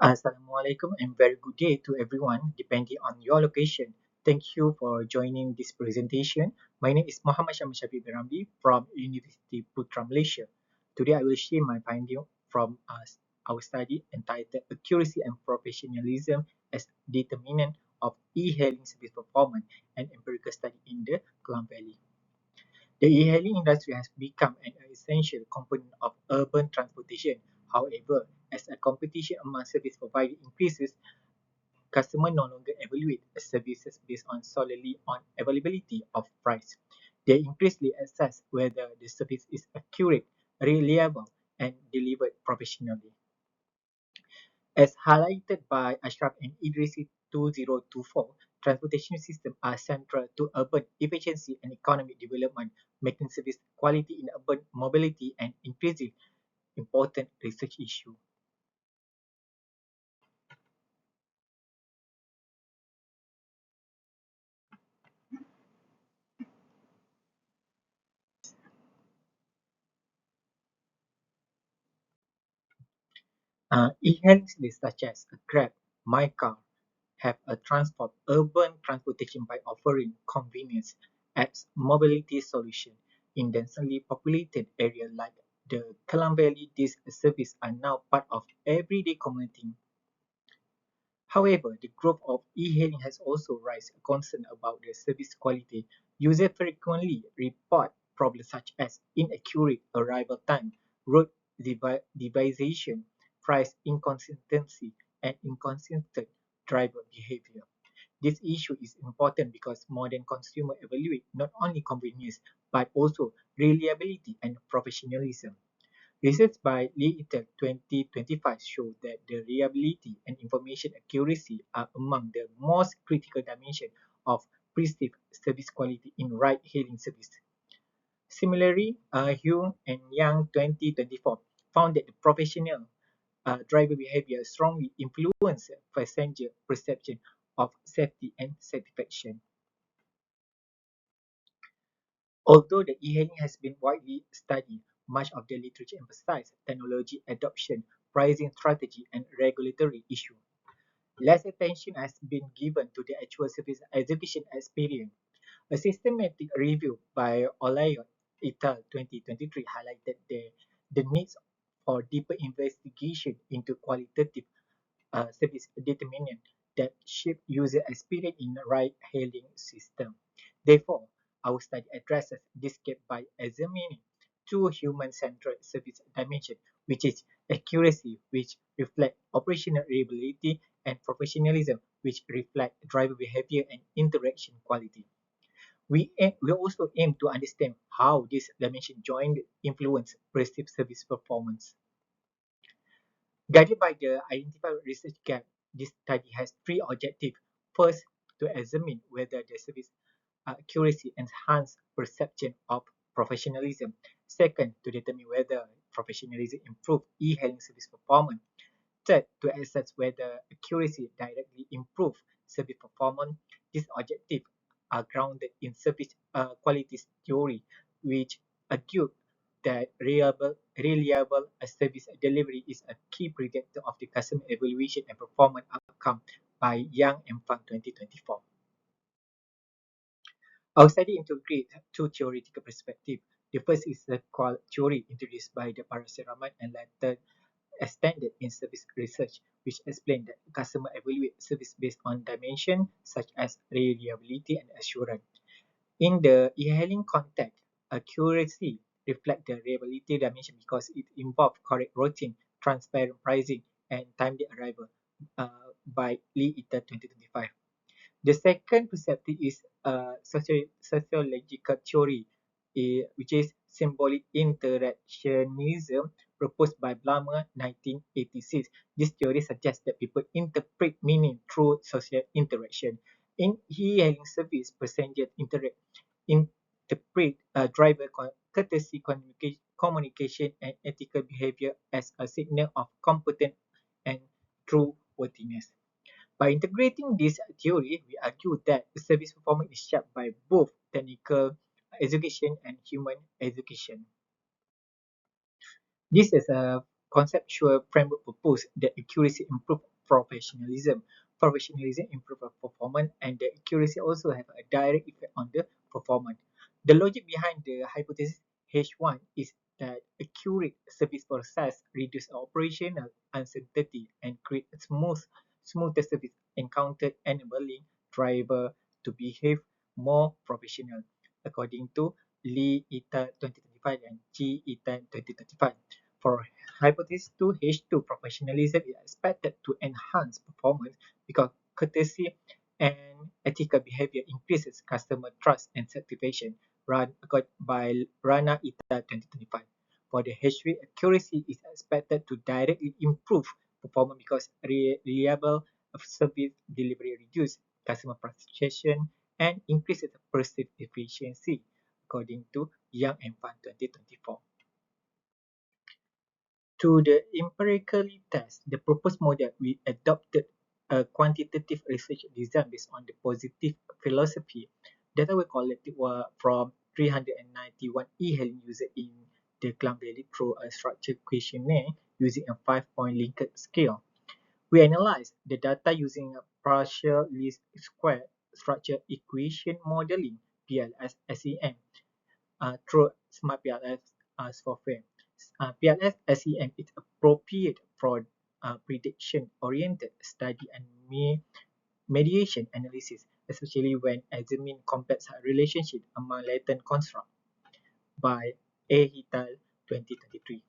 Assalamualaikum and very good day to everyone, depending on your location. Thank you for joining this presentation. My name is Muhammad Syamil Syafiq Birambi from University Putra Malaysia. Today I will share my finding from our study entitled Accuracy and Professionalism as Determinant of E-Hailing Service Performance and Empirical Study in the Klang Valley. The e-hailing industry has become an essential component of urban transportation. However, as a competition among service providers increases, customers no longer evaluate services based on solely on availability of price. They increasingly assess whether the service is accurate, reliable, and delivered professionally. As highlighted by Ashraf and Idrisi 2024, transportation systems are central to urban efficiency and economic development, making service quality in urban mobility an increasingly important research issue. E-hailing services such as Grab, MyCar have a transformed urban transportation by offering convenience as mobility solution in densely populated areas like the Klang Valley. These services are now part of everyday commuting. However, the growth of e-hailing has also raised concern about the service quality. Users frequently report problems such as inaccurate arrival time, route deviation, price inconsistency, and inconsistent driver behavior. This issue is important because modern consumers evaluate not only convenience but also reliability and professionalism. Research by Lee et al. 2025 show that the reliability and information accuracy are among the most critical dimensions of perceived service quality in ride-hailing service. Similarly, Hume and Young 2024 found that the professional driver behavior strongly influences passenger perception of safety and satisfaction. Although the e-hailing has been widely studied, much of the literature emphasizes technology adoption, pricing strategy, and regulatory issues. Less attention has been given to the actual service execution experience. A systematic review by Olayo et al. 2023 highlighted the needs for deeper investigation into qualitative service determinant that shape user experience in ride-hailing system. Therefore, our study addresses this gap by examining two human-centered service dimensions, which is accuracy, which reflect operational reliability, and professionalism, which reflect driver behavior and interaction quality. We also aim to understand how these dimensions jointly influence perceived service performance. Guided by the identified research gap, this study has three objectives. First, to examine whether the service accuracy enhance perception of professionalism. Second, to determine whether professionalism improve e-hailing service performance. Third, to assess whether accuracy directly improve service performance. These objectives are grounded in service quality theory, which argue that reliable service delivery is a key predictor of the customer evaluation and performance outcome by Young and Fang 2024. Our study integrates two theoretical perspectives. The first is the qual theory introduced by the Parasaraman and later extended in service research, which explained that customer evaluate service based on dimensions such as reliability and assurance. In the e-hailing context, accuracy reflects the reliability dimension because it involves correct routing, transparent pricing, and timely arrival by Lee et al. 2025. The second perspective is sociological theory, which is symbolic interactionism proposed by Blumer 1986. This theory suggests that people interpret meaning through social interaction. In e-hailing service, passengers interpret driver courtesy, communication, and ethical behavior as a signal of competence and trustworthiness. By integrating this theory, we argue that the service performance is shaped by both technical execution and human execution. This is a conceptual framework proposed that accuracy improve professionalism, professionalism improve performance, and the accuracy also have a direct effect on the performance. The logic behind the hypothesis H1 is that accurate service process reduce operational uncertainty and create a smoother service encounter, enabling driver to behave more professional, according to Lee et al. 2025 and G et al. 2035. For hypothesis 2, H2 professionalism is expected to enhance performance because courtesy and ethical behavior increases customer trust and satisfaction, run by Rana et al. 2025. For the H3, accuracy is expected to directly improve performance because reliable service delivery reduces customer frustration and increases perceived efficiency, according to Young and Fan 2024. To the empirically test the proposed model, we adopted a quantitative research design based on the positive philosophy. Data we collected were from 391 e-hailing users in the Klang Valley through a structured questionnaire using a 5-point Likert scale. We analyzed the data using a partial least square structure equation modeling (PLS SEM) through Smart PLS software. PLS SEM is appropriate for prediction-oriented study and mediation analysis, especially when examining complex relationships among latent constructs by A. et al. 2023.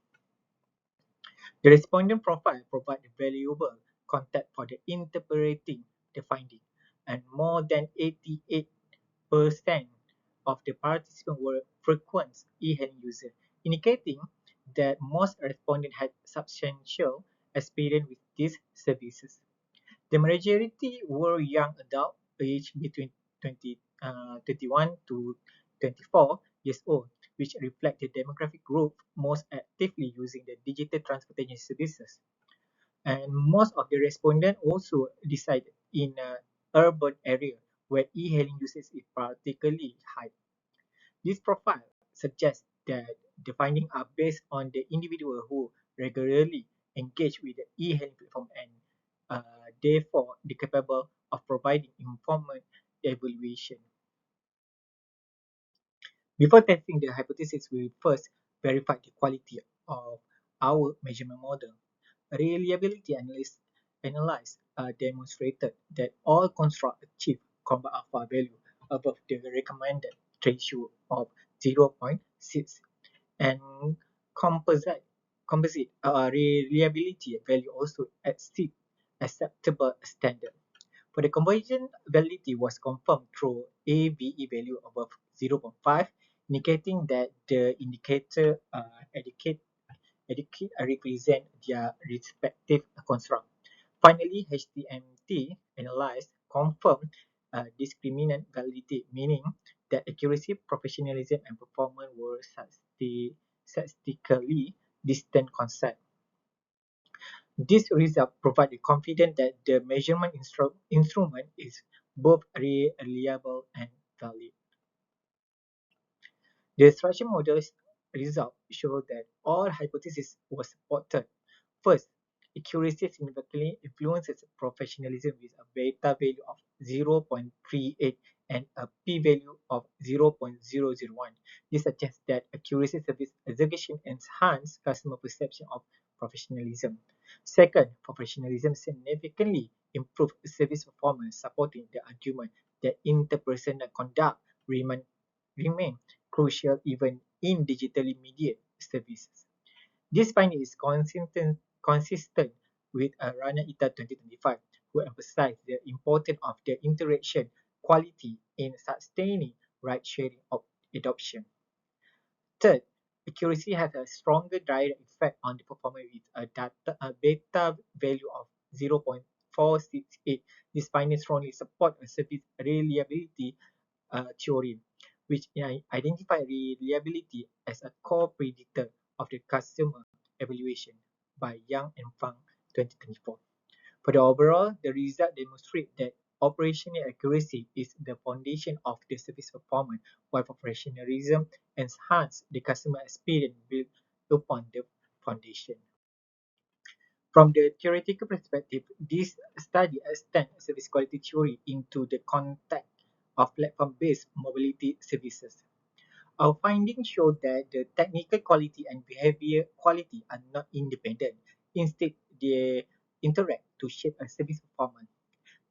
The respondent profile provides valuable context for the interpreting the finding, and more than 88% of the participants were frequent e-hailing users, indicating that most respondents had substantial experience with these services. The majority were young adults aged between 21 to 24 years old, which reflect the demographic group most actively using the digital transportation services. And most of the respondents also reside in an urban area where e-hailing usage is particularly high. This profile suggests that the findings are based on the individual who regularly engage with the e-hailing platform and therefore be capable of providing informed evaluation. Before testing the hypothesis, we first verify the quality of our measurement model. Reliability analysis demonstrated that all constructs achieve combat alpha value above the recommended threshold of 0.6, and composite reliability value also exceed acceptable standard. For the conversion validity was confirmed through AVE value above 0.5, indicating that the indicator represent their respective construct. Finally, HTMT analyzed confirmed discriminant validity, meaning that accuracy, professionalism, and performance were statistically distant concepts. This result provides confidence that the measurement instrument is both reliable and valid. The structure model's results show that all hypotheses were supported. First, accuracy significantly influences professionalism with a beta value of 0.38 and a p-value of 0.001. This suggests that accuracy service execution enhances customer perception of professionalism. Second, professionalism significantly improves service performance, supporting the argument that interpersonal conduct remain crucial even in digitally mediated services. This finding is consistent with Rana et al. 2025, who emphasized the importance of the interaction quality in sustaining ride-sharing adoption. Third, accuracy has a stronger direct effect on the performance with a beta value of 0.468. This finding strongly supports a service reliability theory, which identifies reliability as a core predictor of the customer evaluation by Young and Fang 2024. For the overall, the result demonstrates that operational accuracy is the foundation of the service performance, while professionalism enhances the customer experience built upon the foundation. From the theoretical perspective, this study extends service quality theory into the context of platform-based mobility services. Our findings show that the technical quality and behavior quality are not independent. Instead, they interact to shape a service performance.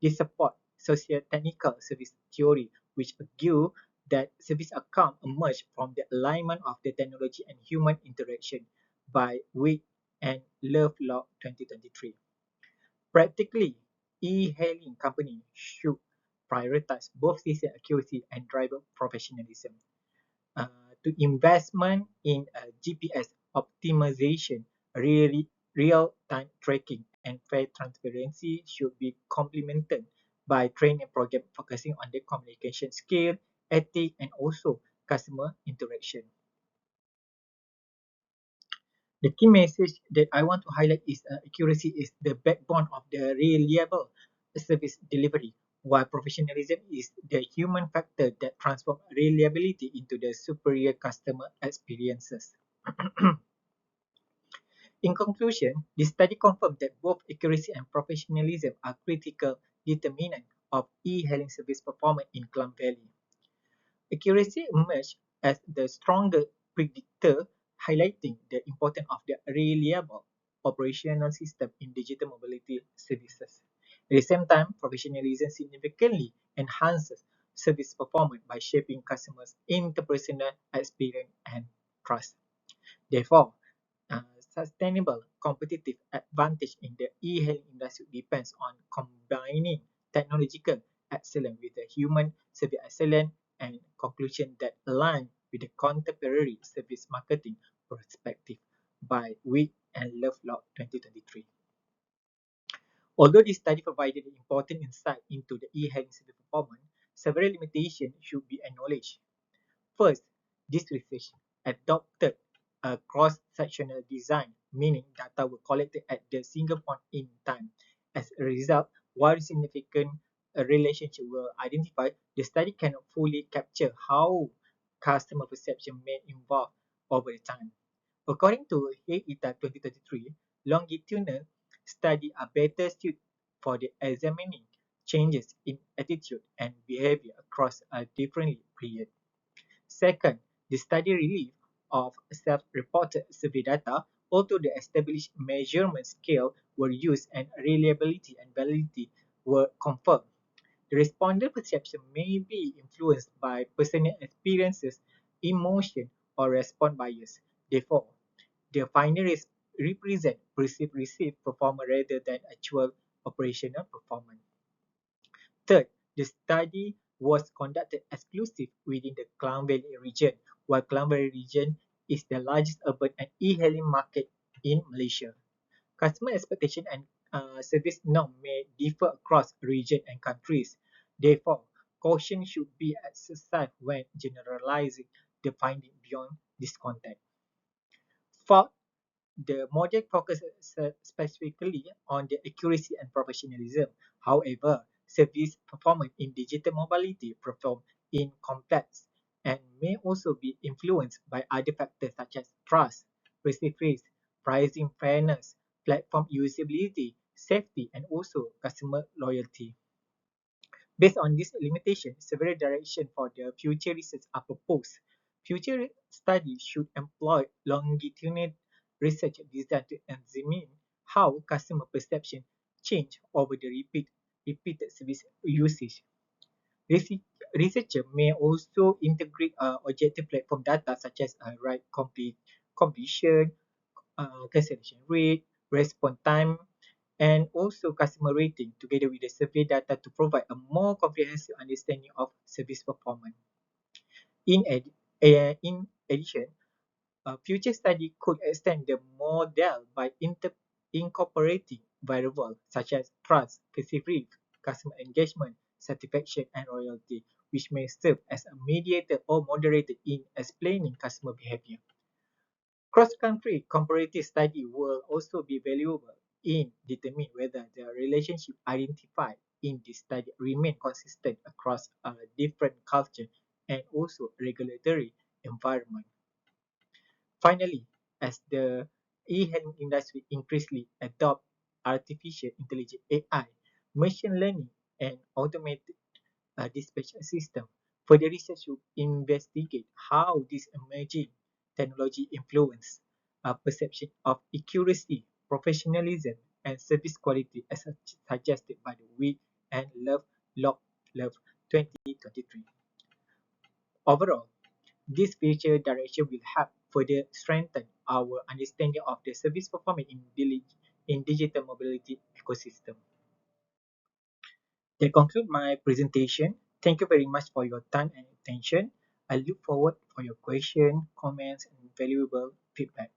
They support socio-technical service theory, which argue that service outcomes emerge from the alignment of the technology and human interaction by Wick and Lovelock 2023. Practically, e-hailing companies should prioritize both system accuracy and driver professionalism. To investment in GPS optimization, real-time tracking, and fair transparency should be complemented by training program focusing on the communication skill, ethics, and also customer interaction. The key message that I want to highlight is accuracy is the backbone of the reliable service delivery, while professionalism is the human factor that transforms reliability into the superior customer experiences. In conclusion, this study confirmed that both accuracy and professionalism are critical determinants of e-hailing service performance in Klang Valley. Accuracy emerged as the stronger predictor, highlighting the importance of the reliable operational system in digital mobility services. At the same time, professionalism significantly enhances service performance by shaping customers' interpersonal experience and trust. Therefore, sustainable competitive advantage in the e-hailing industry depends on combining technological excellence with the human service excellence and conclusion that align with the contemporary service marketing perspective by Wick and Lovelock 2023. Although this study provided important insight into the e-hailing service performance, several limitations should be acknowledged. First, this research adopted a cross-sectional design, meaning data were collected at the single point in time. As a result, while significant relationships were identified, the study cannot fully capture how customer perception may evolve over time. According to HEITA 2023, longitudinal studies are better suited for the examining changes in attitude and behavior across a different period. Second, the study relief of self-reported survey data, although the established measurement scale were used and reliability and validity were confirmed. The respondent perception may be influenced by personal experiences, emotion, or response bias. Therefore, the findings represent perceived received performance rather than actual operational performance. Third, the study was conducted exclusively within the Klang Valley region, while Klang Valley region is the largest urban and e-hailing market in Malaysia. Customer expectation and service norm may differ across regions and countries. Therefore, caution should be exercised when generalizing the finding beyond this context. Fourth, the model focuses specifically on the accuracy and professionalism. However, service performance in digital mobility perform in complex and may also be influenced by other factors such as trust, perceived pricing fairness, platform usability, safety, and also customer loyalty. Based on this limitation, several directions for the future research are proposed. Future studies should employ longitudinal research designed to examine how customer perception change over the repeated service usage. Researchers may also integrate objective platform data such as ride completion, cancellation rate, response time, and also customer rating together with the survey data to provide a more comprehensive understanding of service performance. In addition, a future study could extend the model by incorporating variables such as trust, perceived customer engagement, satisfaction, and loyalty, which may serve as a mediator or moderator in explaining customer behavior. Cross-country comparative study will also be valuable in determining whether the relationship identified in this study remain consistent across a different culture and also regulatory environment. Finally, as the e-hailing industry increasingly adopt artificial intelligence (AI), machine learning, and automated dispatch system. Further research should investigate how this emerging technology influence perception of accuracy, professionalism, and service quality as suggested by the Witt and Love 2023. Overall, this future direction will help further strengthen our understanding of the service performance in digital mobility ecosystem. That concludes my presentation. Thank you very much for your time and attention. I look forward for your question, comments, and valuable feedback.